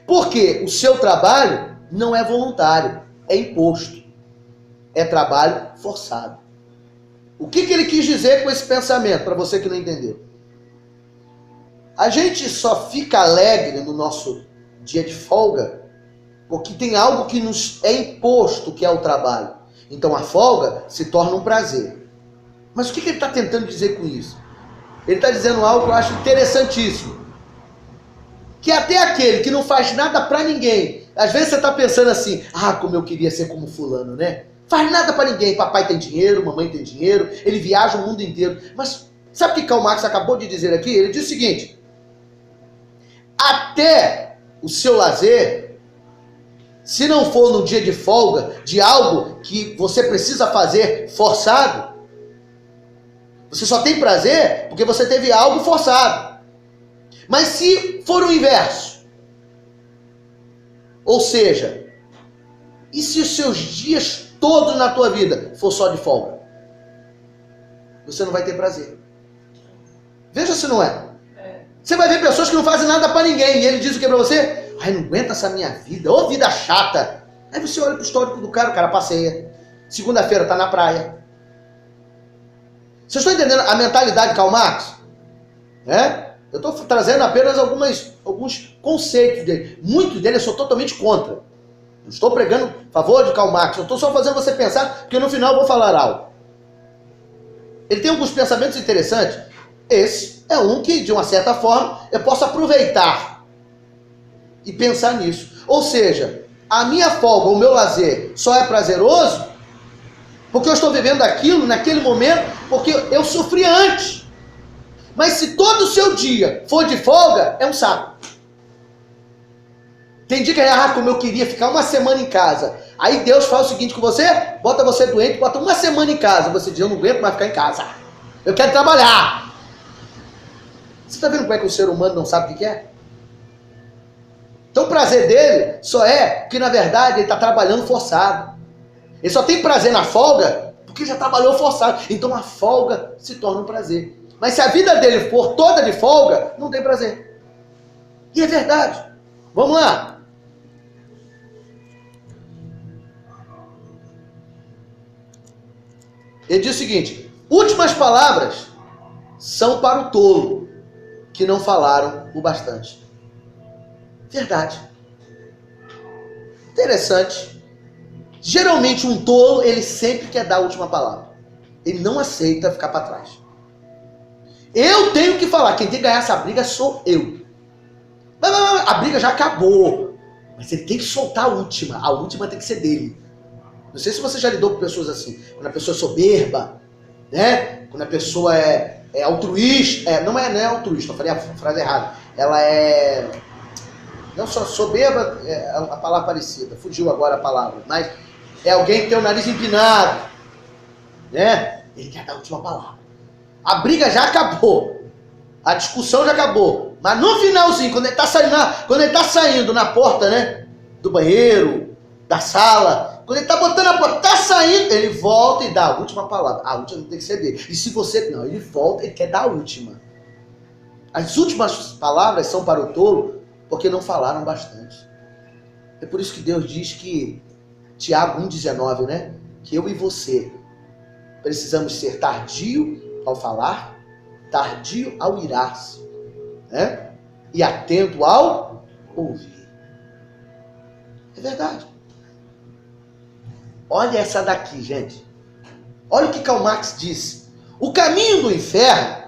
[SPEAKER 1] Porque o seu trabalho não é voluntário, é imposto. É trabalho forçado. O que ele quis dizer com esse pensamento, para você que não entendeu? A gente só fica alegre no nosso dia de folga porque tem algo que nos é imposto, que é o trabalho. Então a folga se torna um prazer. Mas o que ele está tentando dizer com isso? Ele está dizendo algo que eu acho interessantíssimo. Que até aquele que não faz nada para ninguém, às vezes você está pensando assim, como eu queria ser como fulano, né? Faz nada para ninguém, papai tem dinheiro, mamãe tem dinheiro, ele viaja o mundo inteiro. Mas sabe o que Karl Marx acabou de dizer aqui? Ele diz o seguinte, até o seu lazer, se não for no dia de folga, de algo que você precisa fazer forçado, você só tem prazer porque você teve algo forçado. Mas se for o inverso, ou seja, e se os seus dias todos na tua vida for só de folga? Você não vai ter prazer. Veja se não é. Você vai ver pessoas que não fazem nada para ninguém, e ele diz o que para você? Não aguento essa minha vida, ô vida chata. Aí você olha pro histórico do cara, o cara passeia. Segunda-feira tá na praia. Vocês estão entendendo a mentalidade de Karl Marx? Eu estou trazendo apenas alguns conceitos dele. Muitos dele eu sou totalmente contra. Não estou pregando a favor de Karl Marx. Eu estou só fazendo você pensar, porque no final eu vou falar algo. Ele tem alguns pensamentos interessantes. Esse é um que, de uma certa forma, eu posso aproveitar e pensar nisso. Ou seja, a minha folga, o meu lazer, só é prazeroso porque eu estou vivendo aquilo naquele momento, porque eu sofri antes. Mas se todo o seu dia for de folga, é um saco. Tem dia que como eu queria ficar uma semana em casa. Aí Deus faz o seguinte com você, bota você doente, bota uma semana em casa. Você diz, eu não aguento mais ficar em casa. Eu quero trabalhar. Você está vendo como é que o ser humano não sabe o que quer? Então o prazer dele só é porque na verdade ele está trabalhando forçado. Ele só tem prazer na folga porque já trabalhou forçado. Então a folga se torna um prazer. Mas se a vida dele for toda de folga, não tem prazer. E é verdade. Vamos lá. Ele diz o seguinte, últimas palavras são para o tolo, que não falaram o bastante. Verdade. Interessante. Geralmente um tolo, ele sempre quer dar a última palavra. Ele não aceita ficar para trás. Eu tenho que falar, quem tem que ganhar essa briga sou eu. A briga já acabou. Mas ele tem que soltar a última tem que ser dele. Não sei se você já lidou com pessoas assim. Quando a pessoa é soberba, né? Quando a pessoa é altruísta. Não é altruísta, eu falei a frase errada. Ela é... Não só soberba, é a palavra parecida. Fugiu agora a palavra. Mas é alguém que tem o nariz empinado. Né? Ele quer dar a última palavra. A briga já acabou. A discussão já acabou. Mas no finalzinho, quando ele tá saindo na porta, né? Do banheiro, da sala, quando ele tá botando a porta, tá saindo, ele volta e dá a última palavra. A última tem que ser dele. E se você... Não, ele volta, ele quer dar a última. As últimas palavras são para o tolo porque não falaram bastante. É por isso que Deus diz que, Tiago 1,19, né? Que eu e você precisamos ser tardio ao falar, tardio ao irar-se, né? E atento ao ouvir. É verdade. Olha essa daqui, gente. Olha o que Karl Marx disse. O caminho do inferno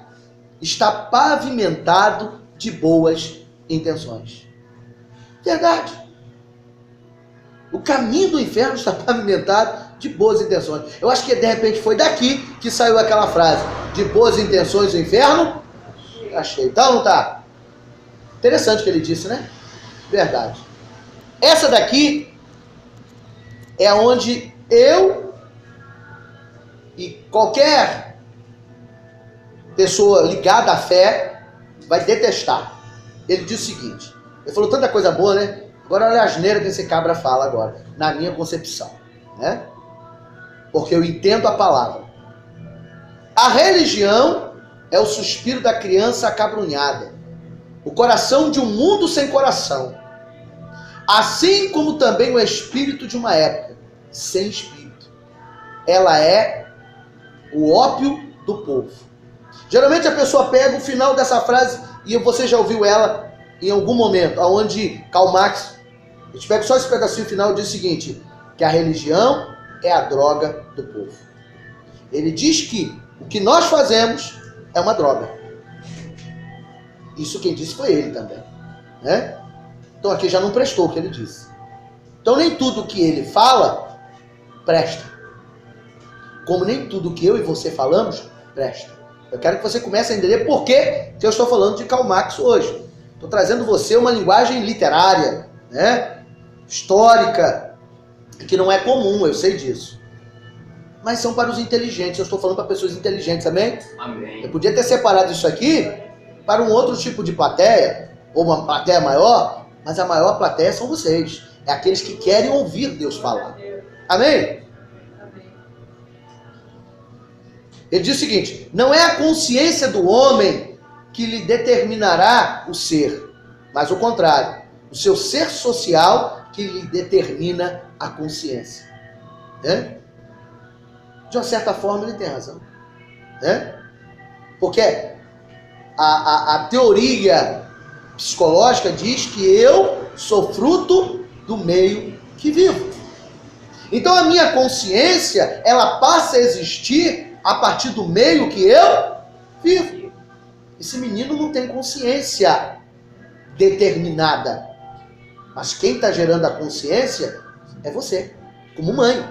[SPEAKER 1] está pavimentado de boas intenções. Verdade. O caminho do inferno está pavimentado de boas intenções. Eu acho que de repente foi daqui que saiu aquela frase. De boas intenções o inferno está cheio. Tá ou não tá? Interessante o que ele disse, né? Verdade. Essa daqui é onde eu e qualquer pessoa ligada à fé vai detestar. Ele diz o seguinte, ele falou tanta coisa boa, né? Agora olha a asneira que esse cabra fala agora, na minha concepção, né? Porque eu entendo a palavra. A religião é o suspiro da criança acabrunhada, o coração de um mundo sem coração, assim como também o espírito de uma época sem espírito. Ela é o ópio do povo. Geralmente a pessoa pega o final dessa frase e você já ouviu ela em algum momento, onde Karl Marx, a gente pega só esse pedacinho final e diz o seguinte, que a religião é a droga do povo. Ele diz que o que nós fazemos é uma droga. Isso quem disse foi ele também, né? Então aqui já não prestou o que ele disse. Então nem tudo que ele fala presta. Como nem tudo que eu e você falamos presta. Eu quero que você comece a entender por que eu estou falando de Karl Marx hoje. Estou trazendo você uma linguagem literária, né? Histórica, que não é comum, eu sei disso. Mas são para os inteligentes. Eu estou falando para pessoas inteligentes, amém?
[SPEAKER 2] Amém.
[SPEAKER 1] Eu podia ter separado isso aqui para um outro tipo de plateia, ou uma plateia maior, mas a maior plateia são vocês. É aqueles que querem ouvir Deus falar. Amém? Ele diz o seguinte: não é a consciência do homem que lhe determinará o ser, mas o contrário, o seu ser social que lhe determina a consciência. Né? De uma certa forma ele tem razão. Né? Porque a teoria psicológica diz que eu sou fruto do meio que vivo. Então a minha consciência, ela passa a existir a partir do meio que eu vivo. Esse menino não tem consciência determinada. Mas quem está gerando a consciência é você, como mãe.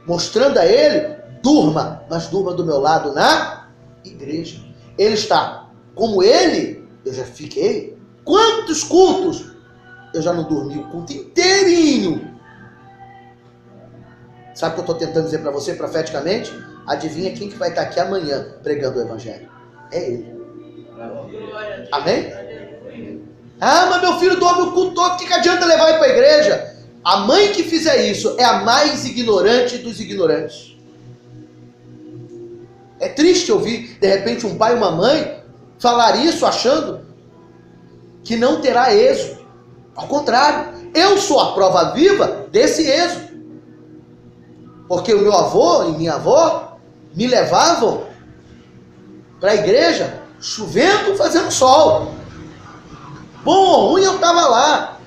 [SPEAKER 1] Mostrando a ele, durma, mas durma do meu lado na igreja. Ele está como ele, eu já fiquei. Quantos cultos? Eu já não dormi o culto inteirinho. Sabe o que eu estou tentando dizer para você profeticamente? Adivinha quem que vai estar aqui amanhã pregando o evangelho? É ele. Amém? Ah, mas meu filho dorme o culto todo, que adianta levar ele para a igreja? A mãe que fizer isso é a mais ignorante dos ignorantes. É triste ouvir, de repente, um pai e uma mãe falar isso achando que não terá êxito. Ao contrário, eu sou a prova viva desse êxito. Porque o meu avô e minha avó me levavam para a igreja, chovendo, fazendo sol. Bom ou ruim, eu estava lá.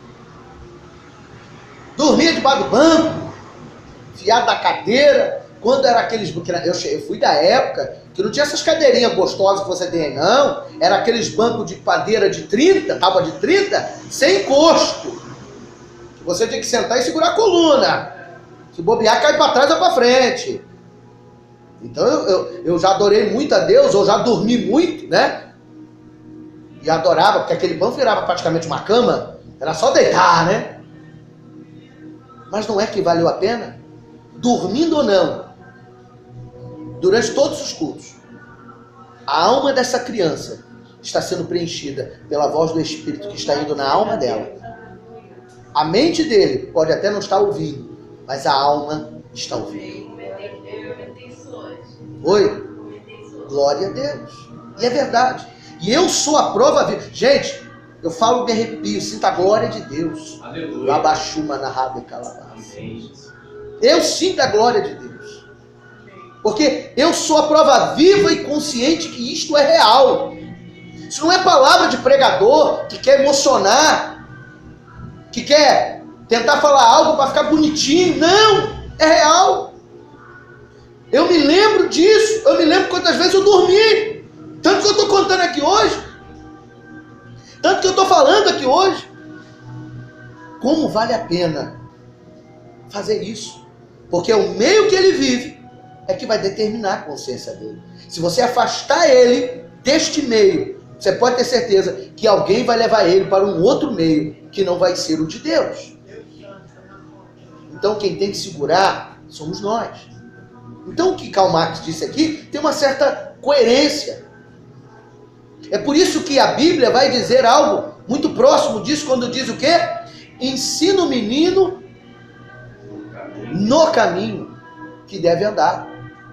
[SPEAKER 1] Dormia debaixo do banco, fiado da cadeira. Quando era aqueles... Eu fui da época que não tinha essas cadeirinhas gostosas que você tem aí, não. Era aqueles bancos de madeira de 30, tábua de 30, sem encosto. Que você tinha que sentar e segurar a coluna. Se bobear, cai para trás ou para frente. Então eu já adorei muito a Deus, eu já dormi muito, né? E adorava, porque aquele banco virava praticamente uma cama. Era só deitar, né? Mas não é que valeu a pena? Dormindo ou não, durante todos os cultos, a alma dessa criança está sendo preenchida pela voz do Espírito que está indo na alma dela. A mente dele pode até não estar ouvindo, mas a alma está ouvindo. Oi? Glória a Deus. E é verdade. E eu sou a prova viva. Gente, eu falo, me arrepio, sinto a glória de Deus.
[SPEAKER 2] Aleluia.
[SPEAKER 1] Abachuma na rabe calabás. Eu sinto a glória de Deus. Porque eu sou a prova viva e consciente que isto é real. Isso não é palavra de pregador que quer emocionar, que quer tentar falar algo para ficar bonitinho. Não, é real. Eu me lembro disso. Eu me lembro quantas vezes eu dormi. Tanto que eu estou contando aqui hoje. Tanto que eu estou falando aqui hoje. Como vale a pena fazer isso? Porque o meio que ele vive é que vai determinar a consciência dele. Se você afastar ele deste meio, você pode ter certeza que alguém vai levar ele para um outro meio, que não vai ser o de Deus. Então quem tem que segurar somos nós. Então o que Karl Marx disse aqui tem uma certa coerência. É por isso que a Bíblia vai dizer algo muito próximo disso, quando diz o quê? Ensina o menino no caminho que deve andar,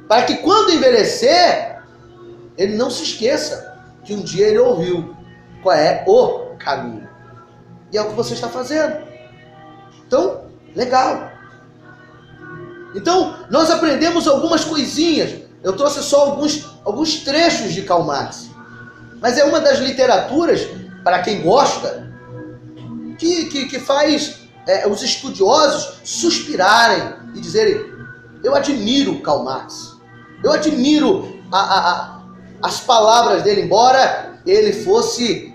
[SPEAKER 1] para que quando envelhecer, ele não se esqueça que um dia ele ouviu qual é o caminho. E é o que você está fazendo. Então, legal. Então, nós aprendemos algumas coisinhas. Eu trouxe só alguns trechos de Karl Marx. Mas é uma das literaturas, para quem gosta, que faz os estudiosos suspirarem e dizerem: eu admiro Karl Marx. Eu admiro as palavras dele, embora ele fosse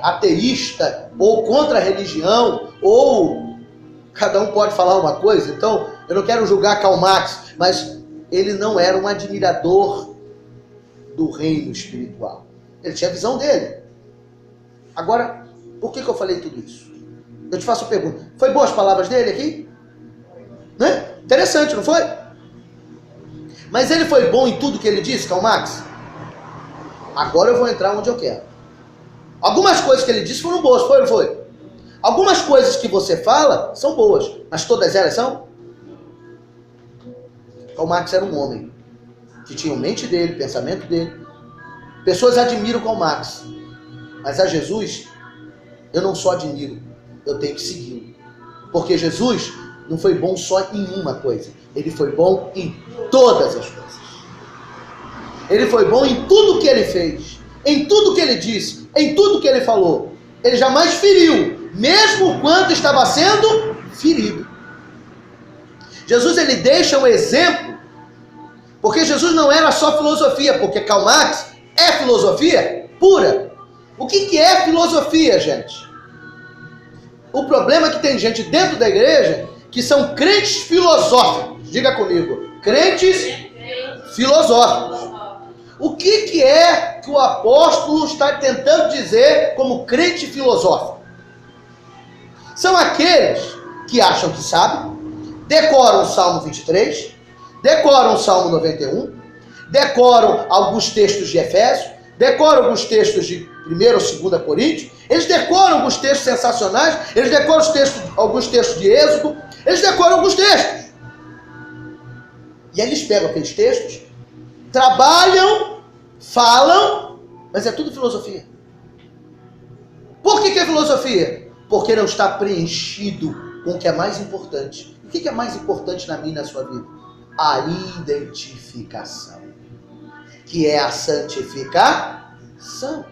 [SPEAKER 1] ateísta, ou contra a religião, ou cada um pode falar uma coisa. Então, eu não quero julgar Karl Marx, mas ele não era um admirador do reino espiritual. Ele tinha a visão dele. Agora, por que eu falei tudo isso? Eu te faço uma pergunta. Foi boas as palavras dele aqui? Né? Interessante, não foi? Mas ele foi bom em tudo que ele disse, Karl Marx? Agora eu vou entrar onde eu quero. Algumas coisas que ele disse foram boas, foi ou não foi? Algumas coisas que você fala são boas, mas todas elas são? Karl Marx era um homem que tinha a mente dele, o pensamento dele. Pessoas admiram Karl Marx, mas a Jesus eu não só admiro, eu tenho que segui-lo. Porque Jesus não foi bom só em uma coisa, ele foi bom em todas as coisas. Ele foi bom em tudo que ele fez, em tudo que ele disse, em tudo que ele falou. Ele jamais feriu, mesmo quando estava sendo ferido. Jesus, ele deixa um exemplo, porque Jesus não era só filosofia, porque Karl Marx é filosofia pura. O que é filosofia, gente? O problema é que tem gente dentro da igreja que são crentes filosóficos. Diga comigo, crentes filosóficos. O que é que o apóstolo está tentando dizer como crente filosófico? São aqueles que acham que sabem, decoram o Salmo 23, decoram o Salmo 91, decoram alguns textos de Efésios, decoram alguns textos de 1 ou 2 Coríntios, eles decoram alguns textos sensacionais, eles decoram alguns textos de Êxodo, eles decoram alguns textos. E aí eles pegam aqueles textos, trabalham, falam, mas é tudo filosofia. Por que é filosofia? Porque não está preenchido com o que é mais importante. O que é mais importante na minha e na sua vida? A identificação, que é a santificação.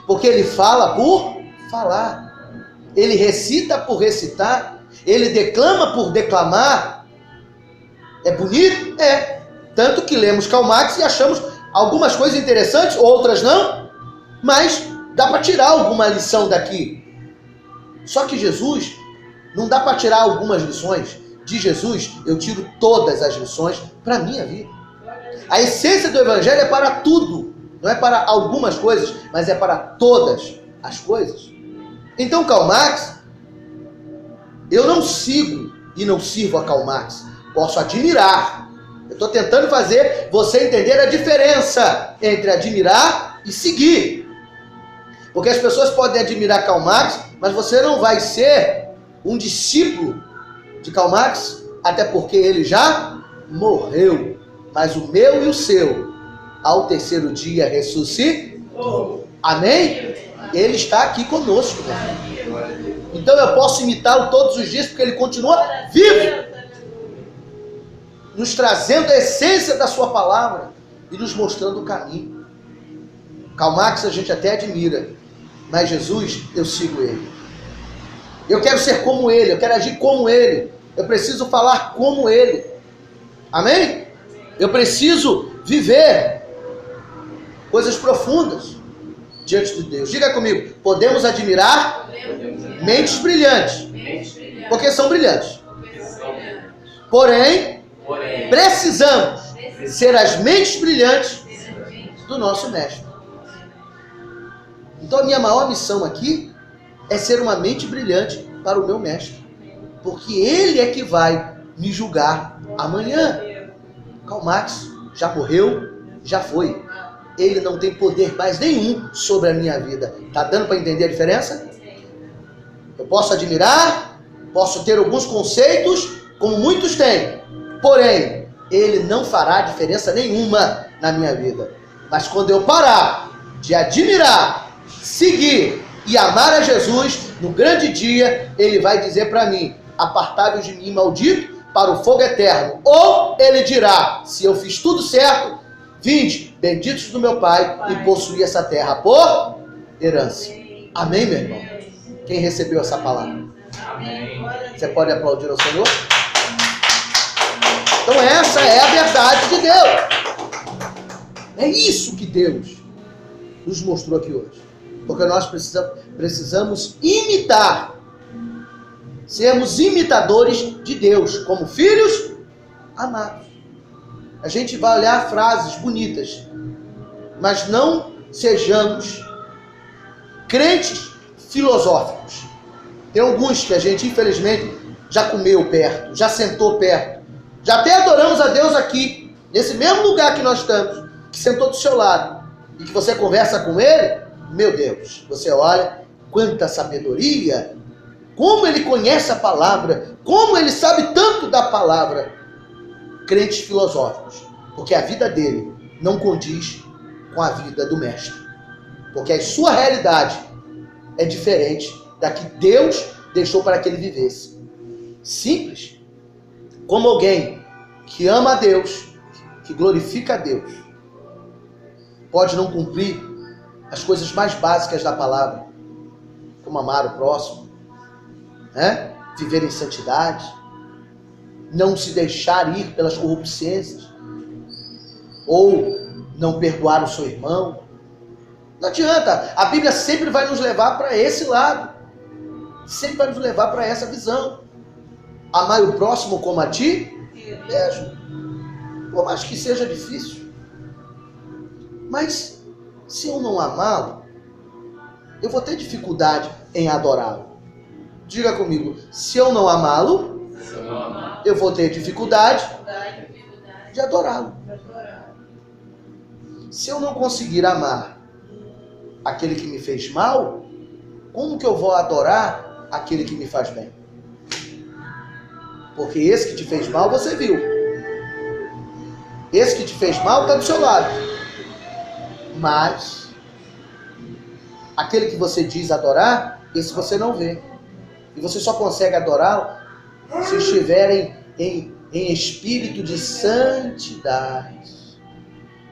[SPEAKER 1] Porque ele fala por falar, ele recita por recitar, ele declama por declamar. É bonito? É. Tanto que lemos Karl Marx e achamos algumas coisas interessantes, outras não, mas dá para tirar alguma lição daqui. Só que Jesus, não dá para tirar algumas lições. De Jesus, eu tiro todas as lições para a minha vida. A essência do Evangelho é para tudo. Não é para algumas coisas, mas é para todas as coisas. Então, Karl Marx, eu não sigo e não sirvo a Karl Marx. Posso admirar. Eu estou tentando fazer você entender a diferença entre admirar e seguir. Porque as pessoas podem admirar Karl Marx, mas você não vai ser um discípulo de Karl Marx, até porque ele já morreu. Mas o meu e o seu, ao terceiro dia ressuscitou. Amém? Ele está aqui conosco. Então eu posso imitá-lo todos os dias, porque ele continua vivo, nos trazendo a essência da sua palavra e nos mostrando o caminho. Karl Marx a gente até admira, mas Jesus, eu sigo ele. Eu quero ser como ele, eu quero agir como ele, eu preciso falar como ele. Amém? Eu preciso viver coisas profundas diante de Deus. Diga comigo, podemos admirar mentes brilhantes, porque são brilhantes. Porém, precisamos ser as mentes brilhantes do nosso mestre. Então a minha maior missão aqui é ser uma mente brilhante para o meu mestre, porque ele é que vai me julgar amanhã. Karl Marx já morreu, já foi. Ele não tem poder mais nenhum sobre a minha vida. Tá dando para entender a diferença? Eu posso admirar, posso ter alguns conceitos, como muitos têm, porém, ele não fará diferença nenhuma na minha vida. Mas quando eu parar de admirar, seguir e amar a Jesus, no grande dia, ele vai dizer para mim, apartai-vos de mim, maldito, para o fogo eterno. Ou ele dirá, se eu fiz tudo certo, vinde, benditos do meu Pai, e possuí essa terra por herança. Amém, meu irmão? Quem recebeu essa palavra?
[SPEAKER 2] Amém.
[SPEAKER 1] Você pode aplaudir ao Senhor? Então essa é a verdade de Deus. É isso que Deus nos mostrou aqui hoje. Porque nós precisamos imitar, sermos imitadores de Deus, como filhos amados. A gente vai olhar frases bonitas, mas não sejamos crentes filosóficos. Tem alguns que a gente, infelizmente, já comeu perto, já sentou perto, já até adoramos a Deus aqui, nesse mesmo lugar que nós estamos, que sentou do seu lado, e que você conversa com ele, meu Deus, você olha, quanta sabedoria, como ele conhece a palavra, como ele sabe tanto da palavra. Crentes filosóficos, porque a vida dele não condiz com a vida do mestre, porque a sua realidade é diferente da que Deus deixou para que ele vivesse. Simples, como alguém que ama a Deus, que glorifica a Deus, pode não cumprir as coisas mais básicas da palavra, como amar o próximo, né? Viver em santidade, não se deixar ir pelas corrupções, ou não perdoar o seu irmão. Não adianta, a Bíblia sempre vai nos levar para esse lado, sempre vai nos levar para essa visão. Amar o próximo como a ti mesmo, por mais que seja difícil. Mas se eu não amá-lo, eu vou ter dificuldade em adorá-lo. Diga comigo, se eu não amá-lo, eu vou ter dificuldade de adorá-lo. Se eu não conseguir amar aquele que me fez mal, como que eu vou adorar aquele que me faz bem? Porque esse que te fez mal, você viu. Esse que te fez mal está do seu lado. Mas aquele que você diz adorar, esse você não vê. E você só consegue adorá-lo se estiverem em espírito de santidade.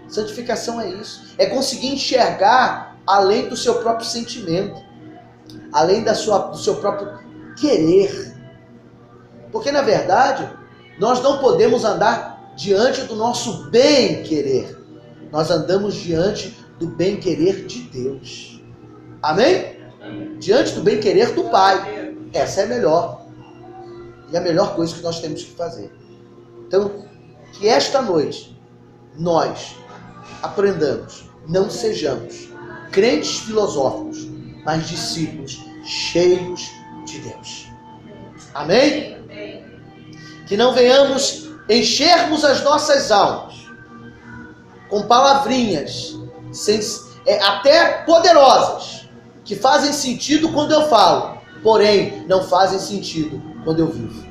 [SPEAKER 1] Santificação é isso. É conseguir enxergar além do seu próprio sentimento, além do seu próprio querer. Porque, na verdade, nós não podemos andar diante do nosso bem-querer. Nós andamos diante do bem-querer de Deus. Amém? Diante do bem-querer do Pai. Essa é a melhor. E a melhor coisa que nós temos que fazer. Então, que esta noite nós aprendamos, não sejamos crentes filosóficos, mas discípulos cheios de Deus. Amém? Que não venhamos enchermos as nossas almas com palavrinhas até poderosas, que fazem sentido quando eu falo, porém não fazem sentido quando eu vivo.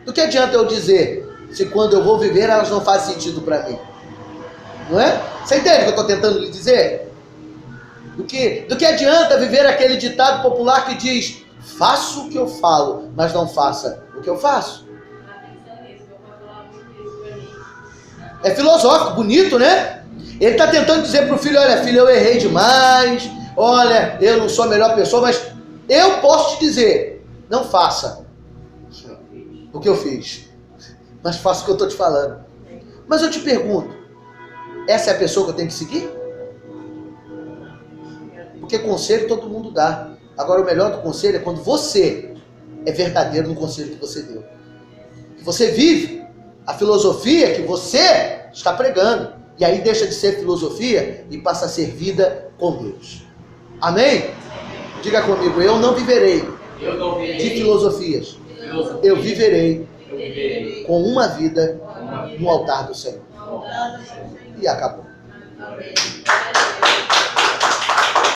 [SPEAKER 1] Do que adianta eu dizer se quando eu vou viver elas não fazem sentido para mim? Não é? Você entende o que eu estou tentando lhe dizer? Do que adianta viver aquele ditado popular que diz: faço o que eu falo, mas não faça o que eu faço? É filosófico, bonito, né? Ele está tentando dizer para o filho: olha, filho, eu errei demais, olha, eu não sou a melhor pessoa, mas eu posso te dizer, não faça o que eu fiz, mas faça o que eu estou te falando. Mas eu te pergunto, essa é a pessoa que eu tenho que seguir? Porque conselho todo mundo dá. Agora, o melhor do conselho é quando você é verdadeiro no conselho que você deu. Que você vive a filosofia que você está pregando. E aí deixa de ser filosofia e passa a ser vida com Deus. Amém? Diga comigo, eu não viverei de filosofias. Eu viverei com uma vida no altar do Senhor. E acabou.